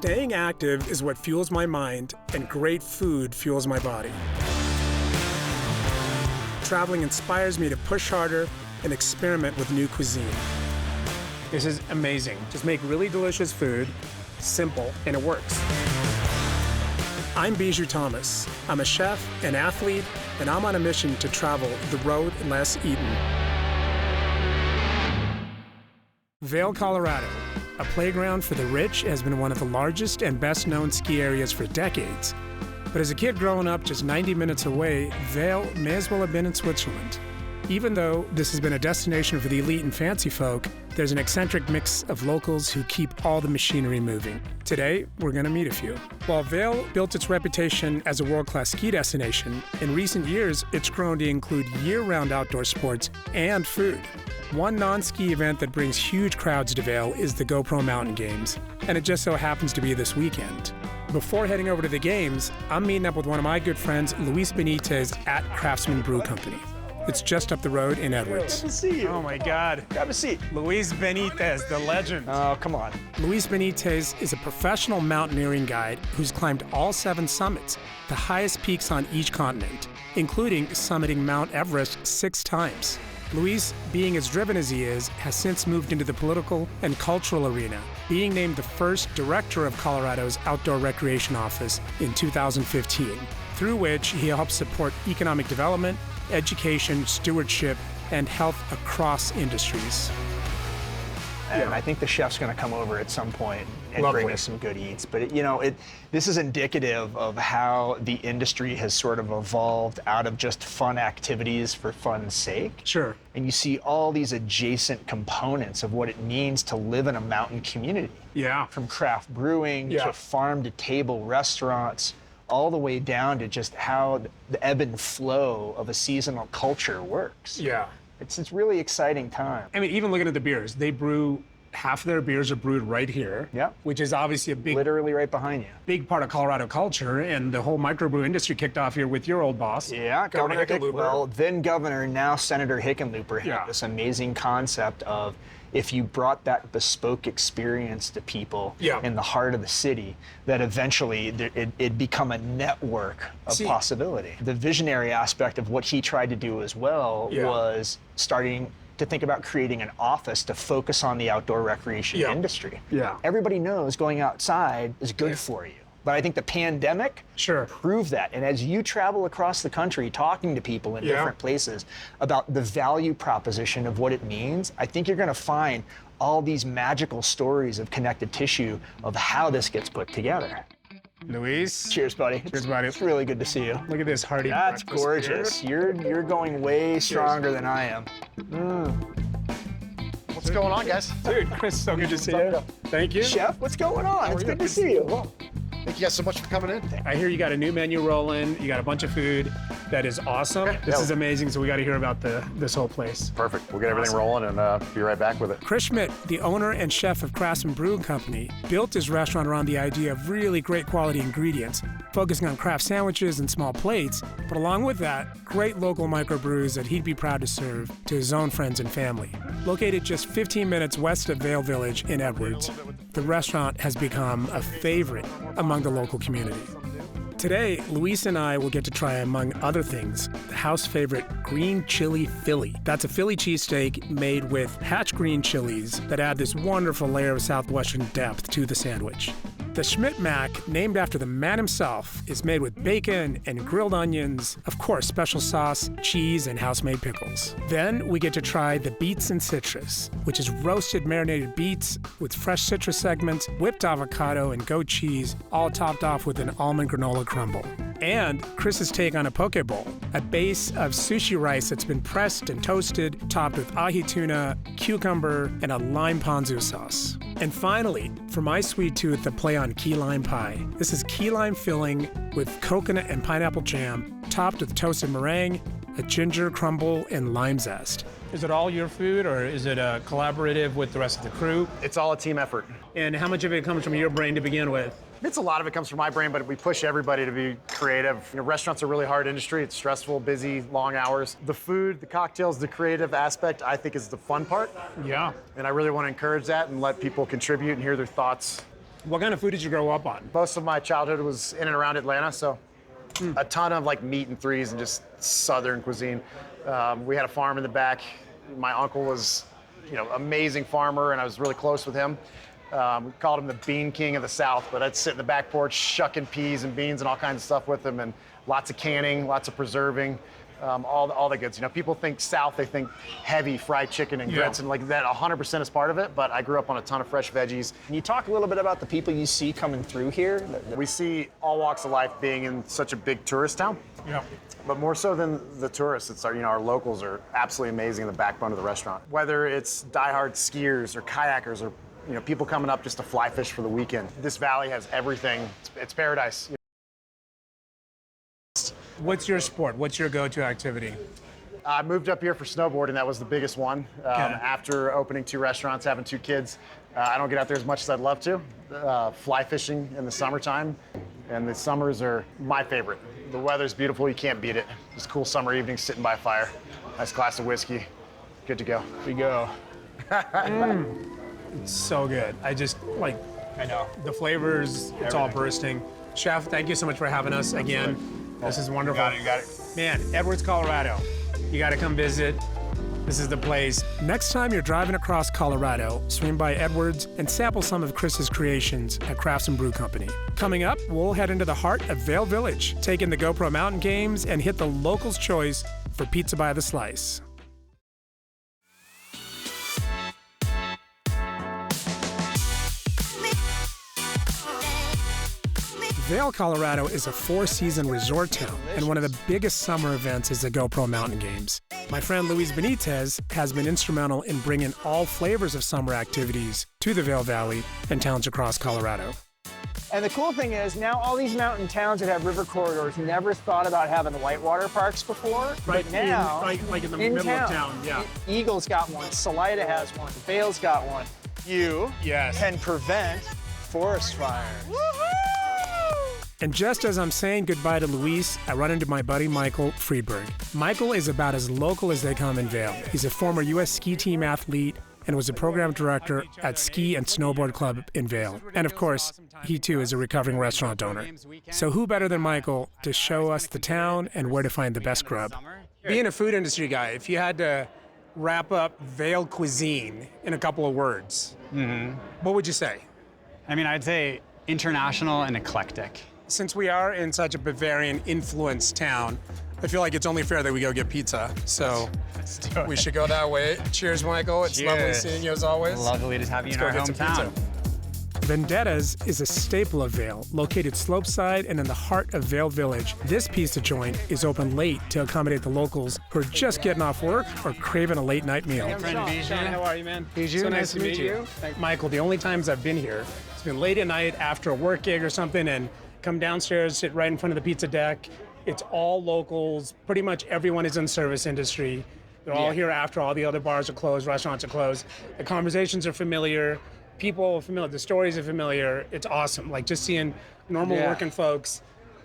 Staying active is what fuels my mind, and great food fuels my body. Traveling inspires me to push harder and experiment with new cuisine. This is amazing. Just make really delicious food, simple, and it works. I'm Biju Thomas. I'm a chef, an athlete, and I'm on a mission to travel the road less eaten. Vail, Colorado, a playground for the rich, has been one of the largest and best-known ski areas for decades. But as a kid growing up just 90 minutes away, Vail may as well have been in Switzerland. Even though this has been a destination for the elite and fancy folk, there's an eccentric mix of locals who keep all the machinery moving. Today, we're gonna meet a few. While Vail built its reputation as a world-class ski destination, in recent years, it's grown to include year-round outdoor sports and food. One non-ski event that brings huge crowds to Vail is the GoPro Mountain Games, and it just so happens to be this weekend. Before heading over to the games, I'm meeting up with one of my good friends, Luis Benitez at Craftsman Brew Company. It's just up the road in Edwards. Good to see you. Oh my God. Grab a seat. Luis Benitez, the legend. Oh, come on. Luis Benitez is a professional mountaineering guide who's climbed all 7 summits, the highest peaks on each continent, including summiting Mount Everest 6 times. Luis, being as driven as he is, has since moved into the political and cultural arena, being named the first director of Colorado's Outdoor Recreation Office in 2015, through which he helps support economic development, education, stewardship, and health across industries. And I think the chef's going to come over at some point and Lovely. bring us some good eats. But this is indicative of how the industry has sort of evolved out of just fun activities for fun's sake. Sure. And you see all these adjacent components of what it means to live in a mountain community. Yeah. From craft brewing to farm-to-table restaurants, all the way down to just how the ebb and flow of a seasonal culture works. Yeah. It's really exciting time. I mean, even looking at the beers, they brew, half of their beers are brewed right here. Yeah. Which is obviously a Literally right behind you. big part of Colorado culture, and the whole microbrew industry kicked off here with your old boss. Yeah, Governor Hickenlooper. Well, then Governor, now Senator Hickenlooper had this amazing concept of if you brought that bespoke experience to people in the heart of the city, that eventually it'd become a network of possibility. The visionary aspect of what he tried to do as well was starting to think about creating an office to focus on the outdoor recreation industry. Yeah. Everybody knows going outside is good for you. But I think the pandemic proved that. And as you travel across the country talking to people in different places about the value proposition of what it means, I think you're going to find all these magical stories of connective tissue of how this gets put together. Luis. Cheers, buddy. Cheers, buddy. It's really good to see you. Look at this hearty That's breakfast gorgeous. beer. You're going way stronger than I am. What's going on, guys? Dude, Chris, so good to see you. Thank you. Chef, what's going on? It's good to see you. Thank you guys so much for coming in. I hear you got a new menu rolling. You got a bunch of food. That is awesome. This is amazing, so we got to hear about this whole place. Perfect. We'll get everything rolling and be right back with it. Chris Schmidt, the owner and chef of Craftsman Brew Company, built his restaurant around the idea of really great quality ingredients, focusing on craft sandwiches and small plates, but along with that, great local microbrews that he'd be proud to serve to his own friends and family. Located just 15 minutes west of Vail Village in Edwards, the restaurant has become a favorite among the local community. Today, Luis and I will get to try, among other things, the house favorite green chili Philly. That's a Philly cheesesteak made with hatch green chilies that add this wonderful layer of southwestern depth to the sandwich. The Schmidt Mac, named after the man himself, is made with bacon and grilled onions, of course, special sauce, cheese, and house-made pickles. Then we get to try the Beets and Citrus, which is roasted marinated beets with fresh citrus segments, whipped avocado, and goat cheese, all topped off with an almond granola crumble. And Chris's take on a poke bowl, a base of sushi rice that's been pressed and toasted, topped with ahi tuna, cucumber, and a lime ponzu sauce. And finally, for my sweet tooth, the play on key lime pie. This is key lime filling with coconut and pineapple jam, topped with toasted meringue, a ginger crumble, and lime zest. Is it all your food, or is it collaborative with the rest of the crew? It's all a team effort. And how much of it comes from your brain to begin with? It's a lot of it comes from my brain, but we push everybody to be creative. Restaurants are a really hard industry. It's stressful, busy, long hours. The food, the cocktails, the creative aspect, I think is the fun part. Yeah. And I really want to encourage that and let people contribute and hear their thoughts What kind of food did you grow up on? Most of my childhood was in and around Atlanta, so a ton of like meat and threes and just Southern cuisine. We had a farm in the back. My uncle was, amazing farmer, and I was really close with him. We called him the Bean King of the South, but I'd sit in the back porch shucking peas and beans and all kinds of stuff with him, and lots of canning, lots of preserving, all the goods. People think South, they think heavy fried chicken and grits, and like that 100% is part of it, but I grew up on a ton of fresh veggies. Can you talk a little bit about the people you see coming through here? We see all walks of life being in such a big tourist town. Yeah. But more so than the tourists, it's our locals are absolutely amazing, the backbone of the restaurant. Whether it's diehard skiers or kayakers or people coming up just to fly fish for the weekend. This valley has everything. It's paradise. What's your sport? What's your go-to activity? I moved up here for snowboarding. That was the biggest one. After opening 2 restaurants, having 2 kids, I don't get out there as much as I'd love to. Fly fishing in the summertime, and the summers are my favorite. The weather's beautiful. You can't beat it. Just cool summer evenings sitting by a fire. Nice glass of whiskey. Good to go. We go. It's so good. I know. The flavors, it's all bursting. Chef, thank you so much for having us again. This is wonderful. You got it. Man, Edwards, Colorado. You got to come visit. This is the place. Next time you're driving across Colorado, swing by Edwards and sample some of Chris's creations at Craftsman Brew Company. Coming up, we'll head into the heart of Vail Village, take in the GoPro Mountain Games, and hit the locals' choice for pizza by the slice. Vail, Colorado is a 4-season resort town, and one of the biggest summer events is the GoPro Mountain Games. My friend Luis Benitez has been instrumental in bringing all flavors of summer activities to the Vail Valley and towns across Colorado. And the cool thing is, now all these mountain towns that have river corridors never thought about having whitewater parks before. Right but now, like in the middle of town, yeah. Eagle's got one, Salida has one, Vail's got one. You can prevent forest fire. And just as I'm saying goodbye to Luis, I run into my buddy Michael Friedberg. Michael is about as local as they come in Vail. He's a former U.S. ski team athlete and was a program director at Ski and Snowboard Club in Vail. And of course, he too is a recovering restaurant owner. So who better than Michael to show us the town and where to find the best grub? Being a food industry guy, if you had to wrap up Vail cuisine in a couple of words, what would you say? I mean, I'd say international and eclectic. Since we are in such a Bavarian-influenced town, I feel like it's only fair that we go get pizza. So we should go that way. Cheers, Michael. It's lovely seeing you as always. Lovely to have you in our hometown. Vendetta's is a staple of Vail, located slopeside and in the heart of Vail Village. This pizza joint is open late to accommodate the locals who are just getting off work or craving a late-night meal. Hey, friend Biju. How are you, man? Biju, so nice to meet you. Michael, the only times I've been here, it's been late at night after a work gig or something, and come downstairs, sit right in front of the pizza deck. It's all locals. Pretty much everyone is in the service industry. They're all here after all the other bars are closed, restaurants are closed. The conversations are familiar. People are familiar. The stories are familiar. It's awesome. Like just seeing normal working folks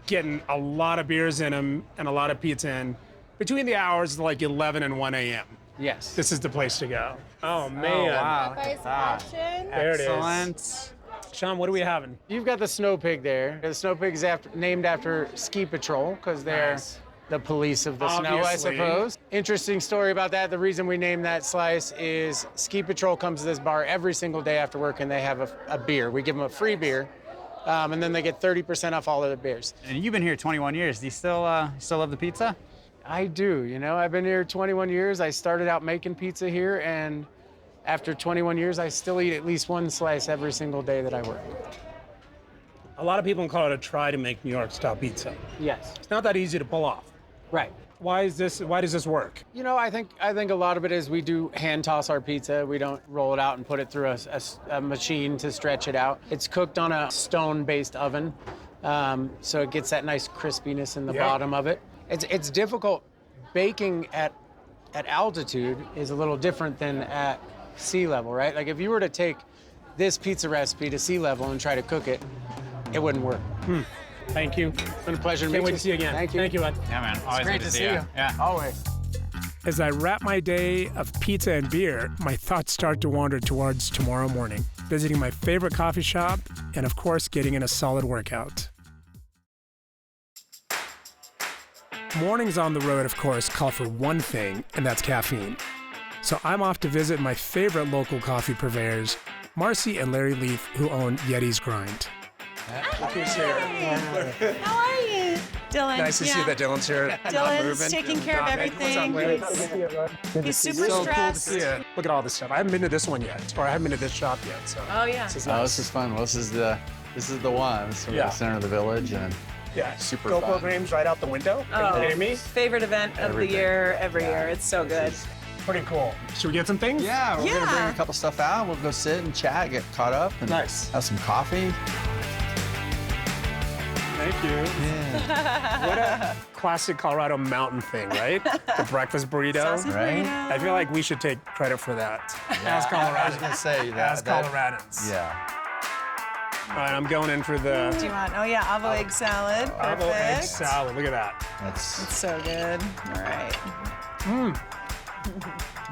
getting a lot of beers in them and a lot of pizza in between the hours of like 11 and 1 a.m. Yes. This is the place to go. Oh, man. Oh, wow. There it is. Excellent. Sean, what are we having? You've got the Snow Pig there. The Snow Pig is named after Ski Patrol because they're the police of the snow, I suppose. Interesting story about that. The reason we named that slice is Ski Patrol comes to this bar every single day after work and they have a beer. We give them a free beer, and then they get 30% off all of the beers. And you've been here 21 years. Do you still love the pizza? I do. I've been here 21 years. I started out making pizza here, and after 21 years, I still eat at least one slice every single day that I work. A lot of people in Colorado try to make New York style pizza. Yes. It's not that easy to pull off. Right. Why does this work? I think a lot of it is we do hand toss our pizza. We don't roll it out and put it through a machine to stretch it out. It's cooked on a stone-based oven, so it gets that nice crispiness in the bottom of it. It's difficult. Baking at altitude is a little different than at sea level, right? Like if you were to take this pizza recipe to sea level and try to cook it, it wouldn't work. Thank you. It's been a pleasure to meet you. Can't wait to see you again. Thank you. Thank you, Ed. Yeah, man. Always Great good to see you. Yeah. Always. As I wrap my day of pizza and beer, my thoughts start to wander towards tomorrow morning. visiting my favorite coffee shop, and of course, getting in a solid workout. Mornings on the road, of course, call for one thing, and that's caffeine. So I'm off to visit my favorite local coffee purveyors, Marcy and Larry Leaf, who own Yeti's Grind. Who's here? How are you? Dylan. Nice to see that Dylan's here. Dylan's taking care of everything. He's super so stressed. Cool to see you. Look at all this stuff. I haven't been to this one yet, or I haven't been to this shop yet. So. Oh yeah. This is Oh, nice. this is fun. Well, this is the one. This is the center of the village, and super GoPro fun. games right out the window. Are you kidding me? Favorite event of the year every year. It's so good. Pretty cool. Should we get some things? Yeah, we're gonna bring a couple stuff out. We'll go sit and chat, get caught up, and Nice. have some coffee. Thank you. Yeah. What a classic Colorado mountain thing, right? The breakfast burrito. Sausage Right? burrito. I feel like we should take credit for that as Coloradans. I was gonna say that. As Coloradans. Yeah. All right, I'm going in for the Do you want? Oh yeah, avo egg salad. Perfect. avocado egg salad. Look at that. That's It's so good. All right.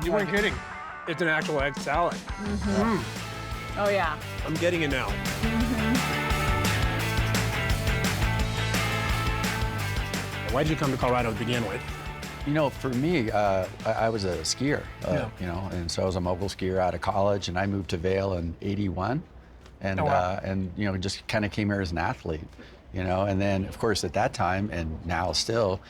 You weren't kidding. It's an actual egg salad. Oh yeah. I'm getting it now. Why did you come to Colorado to begin with? You know, for me, I was a skier, Yeah. you know, and so I was a mogul skier out of college, and I moved to Vail in '81, and Oh, wow. and you know, just kind of came here as an athlete, you know, and then of course at that time and now still,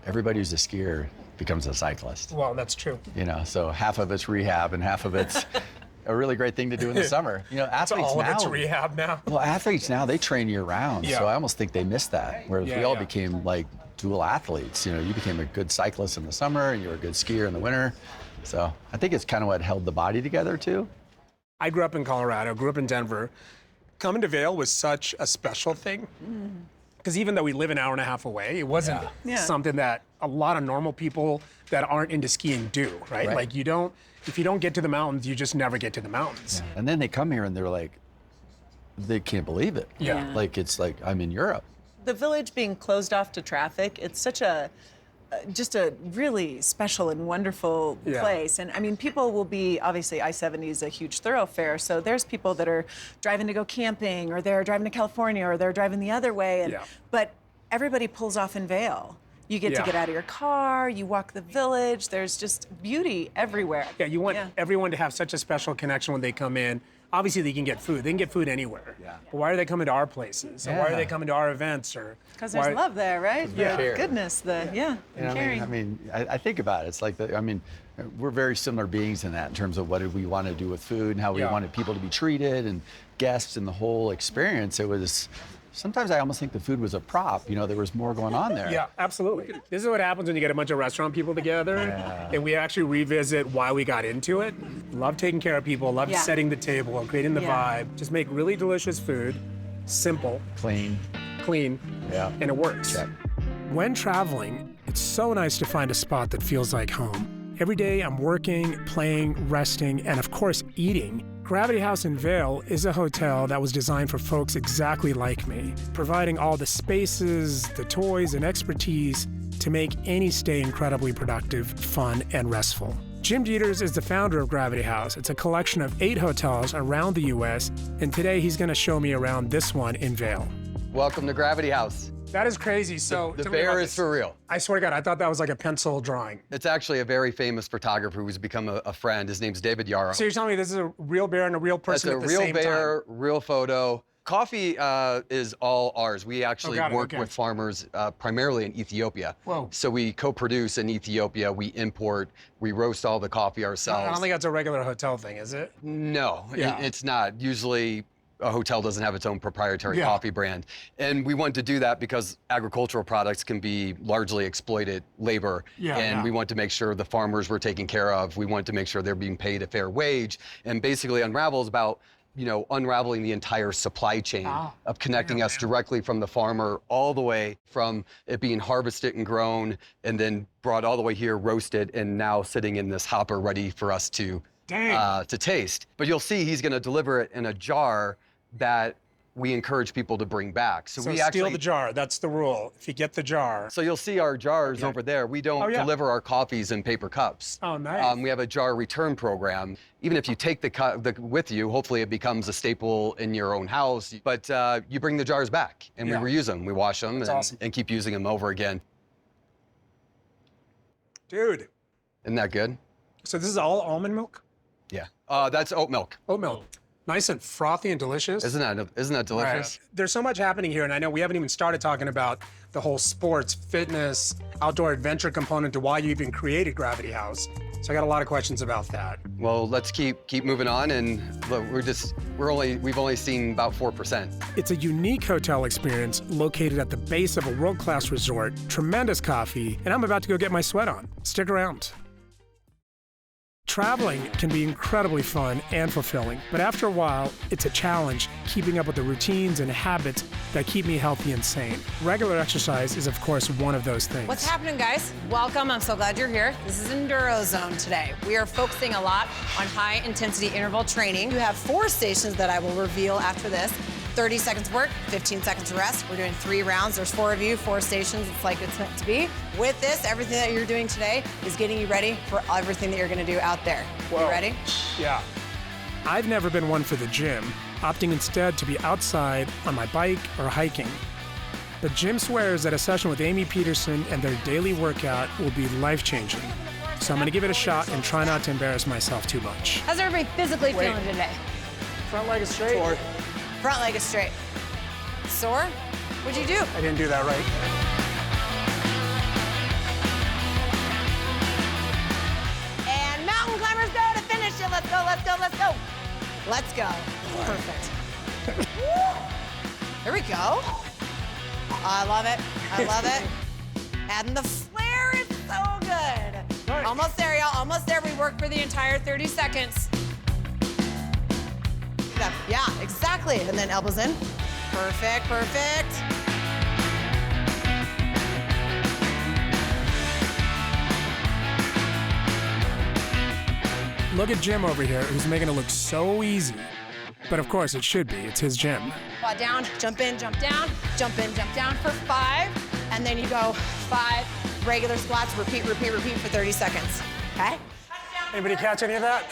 everybody who's a skier becomes a cyclist, Well, that's true. you know, so half of it's rehab and half of it's a really great thing to do in the summer. You know, So athletes all of now. it's rehab now. Well, athletes now, they train year round, Yeah. so I almost think they missed that. Whereas Yeah, we all yeah. became like dual athletes. You know, you became a good cyclist in the summer and you were a good skier in the winter. So I think it's kind of what held the body together too. I grew up in Colorado, grew up in Denver. Coming to Vail was such a special thing. Because even though we live an hour and a half away, it wasn't Yeah. something that a lot of normal people that aren't into skiing do, right? Right. Like if you don't get to the mountains, you just never get to the mountains. And then they come here and they're like, they can't believe it. Yeah. Like it's like I'm in Europe. The village being closed off to traffic, it's such just a really special and wonderful Yeah. place. And I mean, people will be, obviously I-70 is a huge thoroughfare, so there's people that are driving to go camping, or they're driving to California, or they're driving the other way. And, Yeah. But everybody pulls off in Vail. You get to Yeah. get out of your car, you walk the village, there's just beauty everywhere. Yeah, you want Yeah. everyone to have such a special connection when they come in. Obviously, they can get food. They can get food anywhere. Yeah. But why are they coming to our places? Or why are Yeah. they coming to our events? Or Because there's why- love there, right? Yeah. The goodness, You know, caring. I mean, I think about it. It's like, we're very similar beings in that in terms of what did we want to do with food and how we Yeah. wanted people to be treated and guests and the whole experience. It was, sometimes I almost think the food was a prop. You know, there was more going on there. Yeah, absolutely. This is what happens when you get a bunch of restaurant people together and we actually revisit why we got into it. Love taking care of people, love Yeah. setting the table, creating the Yeah. vibe. Just make really delicious food, simple, Clean. clean, Yeah. and it works. Check. When traveling, it's so nice to find a spot that feels like home. Every day I'm working, playing, resting, and of course eating. Gravity Haus in Vail is a hotel that was designed for folks exactly like me, providing all the spaces, the toys, and expertise to make any stay incredibly productive, fun, and restful. Jim Deters is the founder of Gravity Haus. It's a collection of 8 hotels around the U.S., and today he's going to show me around this one in Vail. Welcome to Gravity Haus. That is crazy. So The tell me about bear is this. for real. I swear to God, I thought that was like a pencil drawing. It's actually a very famous photographer who's become a friend. His name's David Yarrow. So you're telling me this is a real bear and a real That's person a at the real same bear, real photo. Coffee is all ours. We actually got it, work okay. with farmers primarily in Ethiopia. Whoa. So we co-produce in Ethiopia, we import, we roast all the coffee time? ourselves. I don't think that's a regular hotel thing, is it? No, Yeah. it's not. Usually a hotel doesn't have its own proprietary Yeah. coffee brand. And we want to do that because agricultural products can be largely exploited labor. Yeah, and yeah. we want to make sure the farmers were taken care of. We want to make sure they're being paid a fair wage. And basically Unravel is about, you know, unraveling the entire supply chain of connecting us directly from the farmer all the way from it being harvested and grown and then brought all the way here, roasted, and now sitting in this hopper ready for us to taste. But you'll see he's gonna deliver it in a jar that we encourage people to bring back. So we steal the jar. That's the rule. If you get the jar. So you'll see our jars over there. We don't deliver our coffees in paper cups. Oh, nice. We have a jar return program. Even if you take the cup with you, hopefully it becomes a staple in your own house. But you bring the jars back, and we reuse them. We wash them and keep using them over again. Dude. Isn't that good? So this is all almond milk? Yeah. That's oat milk. Oat milk. Nice and frothy and delicious. Isn't that delicious? Right. There's so much happening here, and I know we haven't even started talking about the whole sports, fitness, outdoor adventure component to why you even created Gravity Haus. So I got a lot of questions about that. Well, let's keep moving on, and look, we've only seen about 4%. It's a unique hotel experience located at the base of a world-class resort, tremendous coffee, and I'm about to go get my sweat on. Stick around. Traveling can be incredibly fun and fulfilling, but after a while, it's a challenge keeping up with the routines and habits that keep me healthy and sane. Regular exercise is, of course, one of those things. What's happening, guys? Welcome. I'm so glad you're here. This is Enduro Zone today. We are focusing a lot on high-intensity interval training. You have 4 stations that I will reveal after this. 30 seconds work, 15 seconds rest. We're doing 3 rounds. There's 4 of you, 4 stations. It's like it's meant to be. With this, everything that you're doing today is getting you ready for everything that you're gonna do out there. Whoa. You ready? Yeah. I've never been one for the gym, opting instead to be outside on my bike or hiking. But Jim swears that a session with Amy Peterson and their daily workout will be life-changing. So I'm gonna give it a shot and try not to embarrass myself too much. How's everybody physically feeling today? Front leg is straight. Sore. Front leg is straight. Sore? What'd you do? I didn't do that right. And mountain climbers go to finish it. Let's go, let's go, let's go. Let's go. Perfect. Here we go. I love it. I love it. Adding the flare is so good. Nice. Almost there, y'all. Almost there. We work for the entire 30 seconds. Yeah, exactly. And then elbows in. Perfect, perfect. Look at Jim over here, who's making it look so easy. But of course, it should be. It's his gym. Quad down, jump in, jump down, jump in, jump down for 5. And then you go 5 regular squats, repeat, repeat, repeat for 30 seconds. Okay? Anybody catch any of that?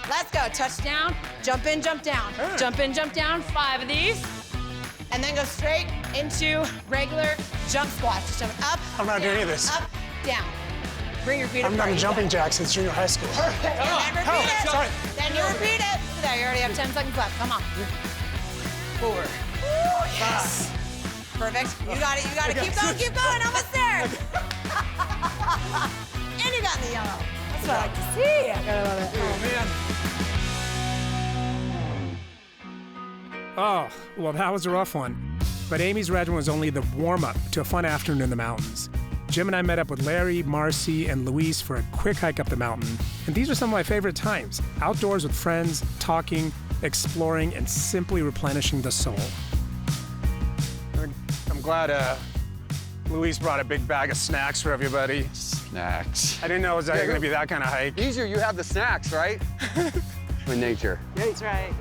Let's go. Touchdown, jump in, jump down. Jump in, jump down, 5 of these. And then go straight into regular jump squats. Just jump up, I'm not doing any of this. Up, down. Bring your feet up. I'm not jumping jacks since junior high school. Perfect. And then repeat it. Sorry. Then you repeat it. There, you already have 10 seconds left. Come on. 4. Ooh, yes. Perfect. You got it. You got it. Keep going. Keep going. Almost there. And you got in the yellow. That's what I like to see. I love it. Oh, man. Oh, well, that was a rough one. But Amy's regimen was only the warm-up to a fun afternoon in the mountains. Jim and I met up with Larry, Marcy, and Luis for a quick hike up the mountain. And these are some of my favorite times. Outdoors with friends, talking, exploring, and simply replenishing the soul. I'm glad Luis brought a big bag of snacks for everybody. Snacks. I didn't know it was gonna be that kind of hike. Easier, you have the snacks, right? In nature. That's right.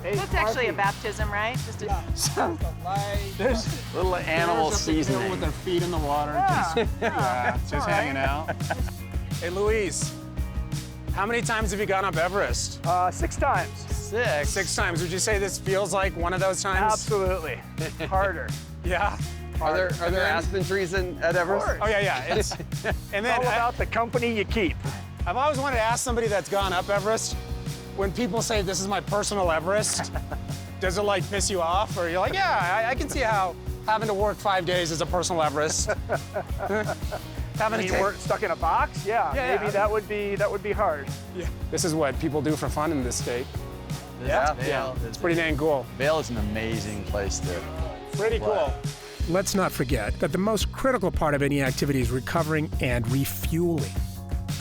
That's actually a baptism, right? Just a There's little animal seasoning. With their feet in the water. Just hanging out. Hey, Luis, how many times have you gone up Everest? 6 times. 6. 6 times. Would you say this feels like one of those times? Absolutely. Harder. Yeah. Are there aspen trees at Everest? Oh yeah. It's and then All about the company you keep. I've always wanted to ask somebody that's gone up Everest. When people say this is my personal Everest, does it like piss you off, or you're like, yeah, I can see how having to work 5 days is a personal Everest. Having to work stuck in a box? Yeah, maybe that would be hard. Yeah. This is what people do for fun in this state. Yeah. Yeah. It's pretty dang cool. Vail is an amazing place to Pretty cool. Let's not forget that the most critical part of any activity is recovering and refueling.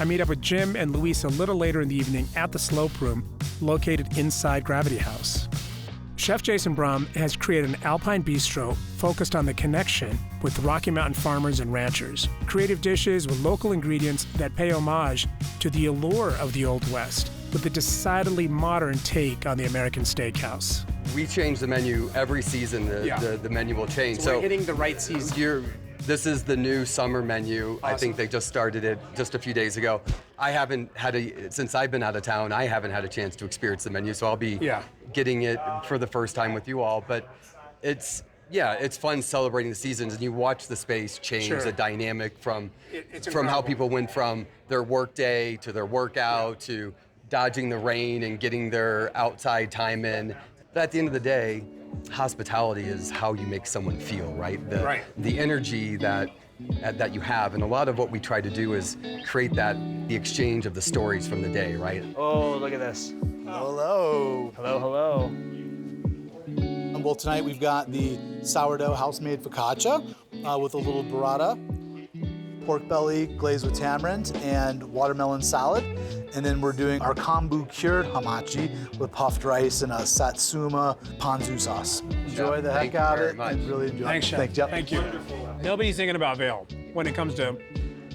I meet up with Jim and Luis a little later in the evening at the Slope Room, located inside Gravity Haus. Chef Jason Brum has created an alpine bistro focused on the connection with Rocky Mountain farmers and ranchers. Creative dishes with local ingredients that pay homage to the allure of the Old West, with a decidedly modern take on the American steakhouse. we change the menu every season. The menu will change. So we're hitting the right season. This is the new summer menu. Awesome. I think they just started it just a few days ago. Since I've been out of town, I haven't had a chance to experience the menu, so I'll be getting it for the first time with you all. But it's fun celebrating the seasons, and you watch the space change, the dynamic from how people went from their work day to their workout to dodging the rain and getting their outside time in. But at the end of the day, hospitality is how you make someone feel, right? The energy that you have, and a lot of what we try to do is create the exchange of the stories from the day, right? Oh, look at this. Hello. Hello, hello. Well, tonight we've got the sourdough house-made focaccia with a little burrata, pork belly glazed with tamarind, and watermelon salad. And then we're doing our kombu cured hamachi with puffed rice and a satsuma ponzu sauce. Enjoy the heck out of it and really enjoy it. Thanks, Chef. Thank you. Nobody's thinking about Vail when it comes to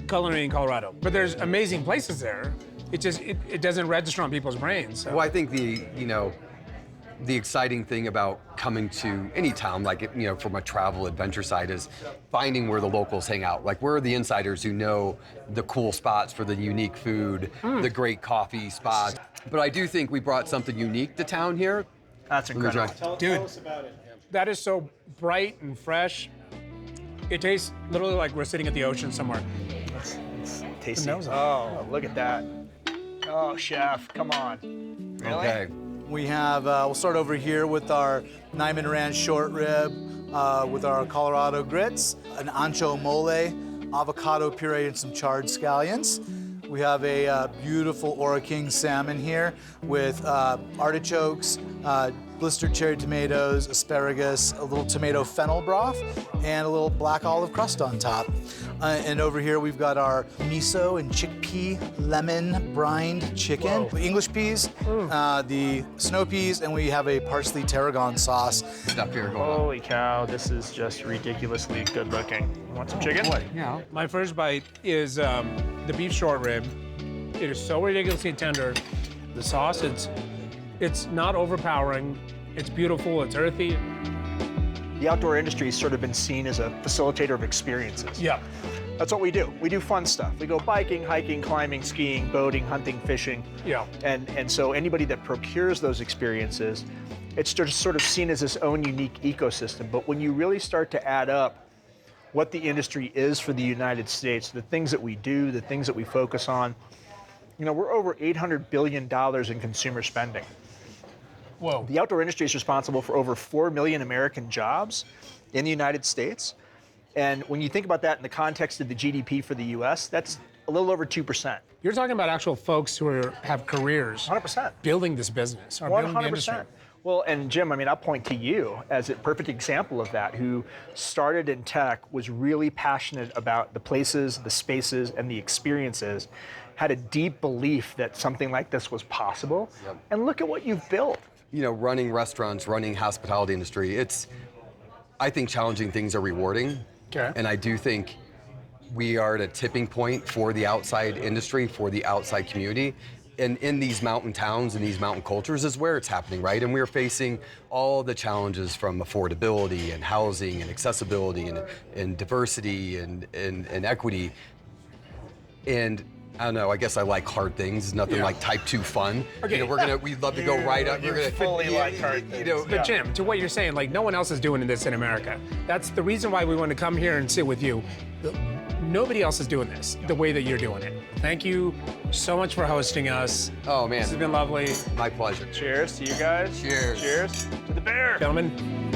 culinary in Colorado, but there's amazing places there. It just it doesn't register on people's brains. So. Well, I think the exciting thing about coming to any town, like, from a travel adventure side, is finding where the locals hang out. Like, where are the insiders who know the cool spots for the unique food, the great coffee spots. But I do think we brought something unique to town here. That's incredible. Dude, that is so bright and fresh. It tastes literally like we're sitting at the ocean somewhere. It's tasty. Oh, look at that. Oh, chef, come on. Really? Okay. We have, we'll start over here with our Nyman Ranch short rib, with our Colorado grits, an ancho mole, avocado puree, and some charred scallions. We have a beautiful Ora King salmon here with artichokes, blistered cherry tomatoes, asparagus, a little tomato fennel broth, and a little black olive crust on top. And over here we've got our miso and chickpea lemon brined chicken, English peas, the snow peas, and we have a parsley tarragon sauce. Stuff here going on. Holy cow, this is just ridiculously good looking. Want some chicken? Boy, yeah. My first bite is the beef short rib. It is so ridiculously tender. The sauce, it's not overpowering. It's beautiful, it's earthy. The outdoor industry has sort of been seen as a facilitator of experiences. Yeah. That's what we do. We do fun stuff. We go biking, hiking, climbing, skiing, boating, hunting, fishing. Yeah. And so anybody that procures those experiences, it's just sort of seen as its own unique ecosystem. But when you really start to add up what the industry is for the United States, the things that we do, the things that we focus on, we're over $800 billion in consumer spending. Whoa. The outdoor industry is responsible for over 4 million American jobs in the United States. And when you think about that in the context of the GDP for the US, that's a little over 2%. You're talking about actual folks who have careers 100%. building this business, or building the industry. 100%. Well, and Jim, I'll point to you as a perfect example of that, who started in tech, was really passionate about the places, the spaces, and the experiences, had a deep belief that something like this was possible. Yep. And look at what you've built. Running restaurants, running hospitality industry, I think challenging things are rewarding. Okay. And I do think we are at a tipping point for the outside industry, for the outside community. And in these mountain towns and these mountain cultures is where it's happening, right? And we're facing all the challenges from affordability and housing and accessibility and diversity and equity. And I don't know, I guess I like hard things. It's nothing like type 2 fun. Okay. We'd love to go right up. We're gonna fully like hard things. But Jim, to what you're saying, no one else is doing this in America. That's the reason why we want to come here and sit with you. Nobody else is doing this the way that you're doing it. Thank you so much for hosting us. Oh, man. This has been lovely. My pleasure. Cheers to you guys. Cheers. Cheers to the bear. Gentlemen.